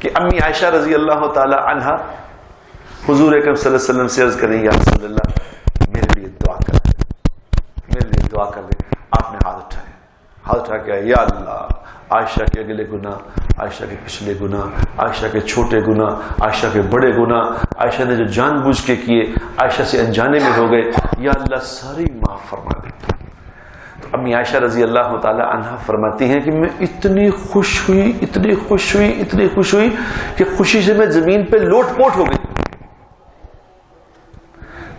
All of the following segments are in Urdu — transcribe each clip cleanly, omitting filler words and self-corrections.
کہ امی عائشہ رضی اللہ تعالی عنہا حضور اکرم صلی اللہ علیہ وسلم سے عرض کریں یا رسول اللہ میرے لیے دعا کر دیں، میرے لیے دعا کر دیں. آپ نے ہاتھ اٹھا کے یا اللہ عائشہ کے اگلے گناہ، عائشہ کے پچھلے گناہ، عائشہ کے چھوٹے گناہ، عائشہ کے بڑے گناہ، عائشہ نے جو جان بوجھ کے کیے عائشہ سے انجانے میں ہو گئے، یا اللہ ساری معاف فرما دے. تو امی عائشہ رضی اللہ تعالی عنہا فرماتی ہیں کہ میں اتنی خوش ہوئی کہ خوشی سے میں زمین پہ لوٹ پوٹ ہو گئی.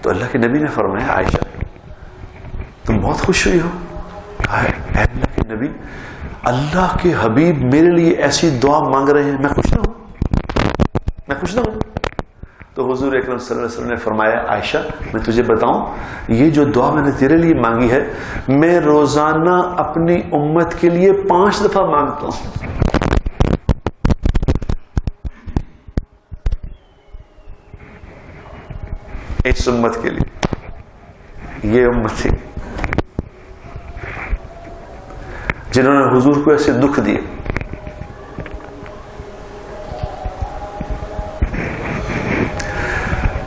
تو اللہ کے نبی نے فرمایا عائشہ تم بہت خوش ہوئی ہو؟ اے اللہ کے نبی، اللہ کے حبیب میرے لیے ایسی دعا مانگ رہے ہیں، میں خوش نہ ہوں. تو حضور اکرم صلی اللہ علیہ وسلم نے فرمایا عائشہ میں تجھے بتاؤں یہ جو دعا میں نے تیرے لیے مانگی ہے میں روزانہ اپنی امت کے لیے 5 دفعہ مانگتا ہوں. اس امت کے لیے، یہ امت تھی جنہوں نے حضور کو ایسے دکھ دیے.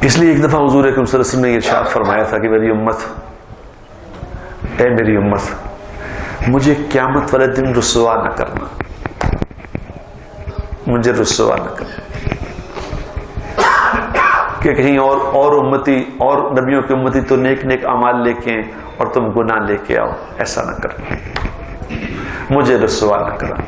اس لیے ایک دفعہ حضور اکرم صلی اللہ علیہ وسلم نے ارشاد فرمایا تھا کہ میری امت مجھے قیامت والے دن رسوا نہ کرنا، مجھے رسوا نہ کرنا کہ کہیں اور امتی اور نبیوں کی امتی تو نیک نیک اعمال لے کے اور تم گناہ لے کے آؤ، ایسا نہ کرنا، مجھے رسوا نہ کرنا.